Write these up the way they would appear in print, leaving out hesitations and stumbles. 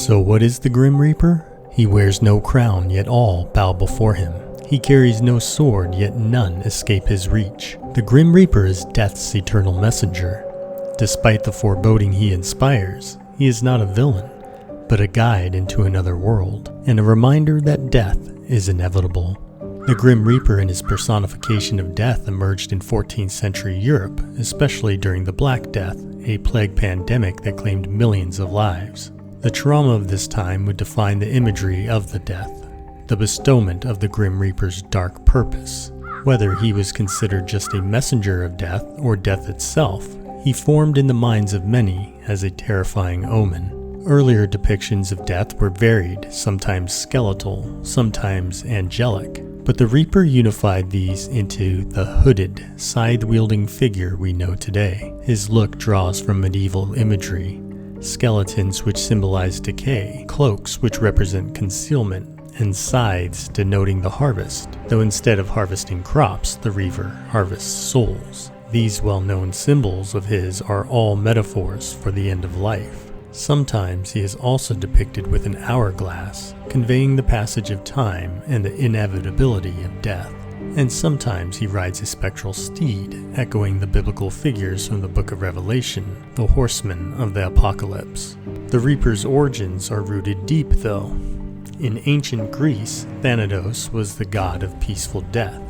So what is the Grim Reaper? He wears no crown, yet all bow before him. He carries no sword, yet none escape his reach. The Grim Reaper is death's eternal messenger. Despite the foreboding he inspires, he is not a villain, but a guide into another world, and a reminder that death is inevitable. The Grim Reaper and his personification of death emerged in 14th century Europe, especially during the Black Death, a plague pandemic that claimed millions of lives. The trauma of this time would define the imagery of the death, the bestowment of the Grim Reaper's dark purpose. Whether he was considered just a messenger of death or death itself, he formed in the minds of many as a terrifying omen. Earlier depictions of death were varied, sometimes skeletal, sometimes angelic, but the Reaper unified these into the hooded, scythe-wielding figure we know today. His look draws from medieval imagery: skeletons which symbolize decay, cloaks which represent concealment, and scythes denoting the harvest, though instead of harvesting crops, the Reaper harvests souls. These well-known symbols of his are all metaphors for the end of life. Sometimes he is also depicted with an hourglass, conveying the passage of time and the inevitability of death. And sometimes he rides a spectral steed, echoing the biblical figures from the Book of Revelation, the horsemen of the apocalypse. The Reaper's origins are rooted deep, though. In ancient Greece, Thanatos was the god of peaceful death.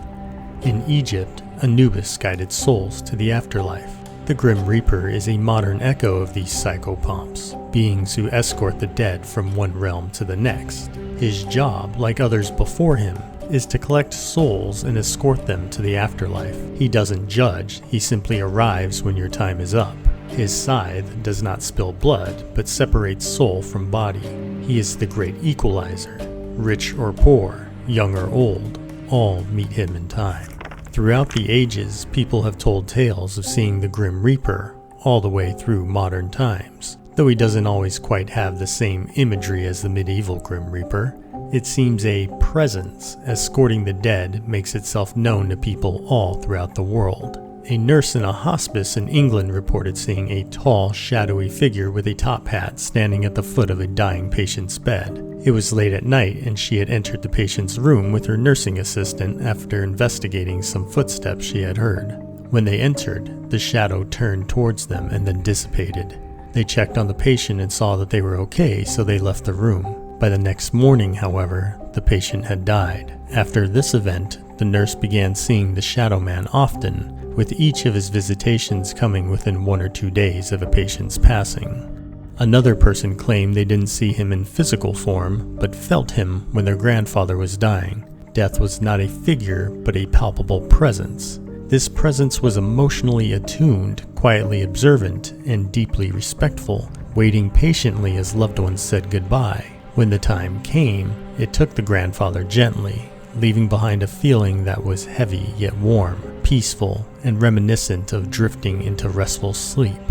In Egypt, Anubis guided souls to the afterlife. The Grim Reaper is a modern echo of these psychopomps, beings who escort the dead from one realm to the next. His job, like others before him, is to collect souls and escort them to the afterlife. He doesn't judge, he simply arrives when your time is up. His scythe does not spill blood, but separates soul from body. He is the great equalizer. Rich or poor, young or old, all meet him in time. Throughout the ages, people have told tales of seeing the Grim Reaper all the way through modern times. Though he doesn't always quite have the same imagery as the medieval Grim Reaper, it seems a presence escorting the dead makes itself known to people all throughout the world. A nurse in a hospice in England reported seeing a tall, shadowy figure with a top hat standing at the foot of a dying patient's bed. It was late at night and she had entered the patient's room with her nursing assistant after investigating some footsteps she had heard. When they entered, the shadow turned towards them and then dissipated. They checked on the patient and saw that they were okay, so they left the room. By the next morning, however, the patient had died. After this event, the nurse began seeing the shadow man often, with each of his visitations coming within 1 or 2 days of a patient's passing. Another person claimed they didn't see him in physical form, but felt him when their grandfather was dying. Death was not a figure, but a palpable presence. This presence was emotionally attuned, quietly observant, and deeply respectful, waiting patiently as loved ones said goodbye. When the time came, it took the grandfather gently, leaving behind a feeling that was heavy yet warm, peaceful, and reminiscent of drifting into restful sleep.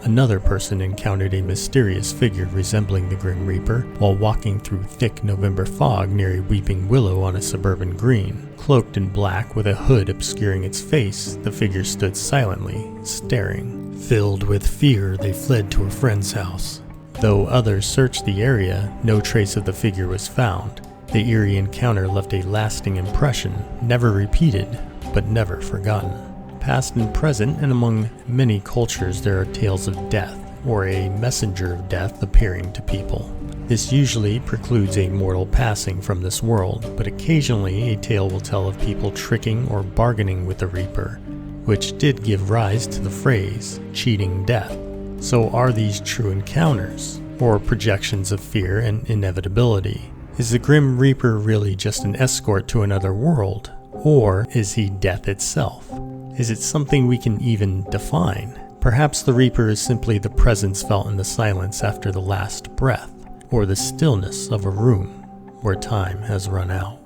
Another person encountered a mysterious figure resembling the Grim Reaper while walking through thick November fog near a weeping willow on a suburban green. Cloaked in black with a hood obscuring its face, the figure stood silently, staring. Filled with fear, they fled to a friend's house. Though others searched the area, no trace of the figure was found. The eerie encounter left a lasting impression, never repeated, but never forgotten. Past and present, and among many cultures, there are tales of death, or a messenger of death appearing to people. This usually precludes a mortal passing from this world, but occasionally a tale will tell of people tricking or bargaining with the Reaper, which did give rise to the phrase, cheating death. So are these true encounters, or projections of fear and inevitability? Is the Grim Reaper really just an escort to another world, or is he death itself? Is it something we can even define? Perhaps the Reaper is simply the presence felt in the silence after the last breath, or the stillness of a room where time has run out.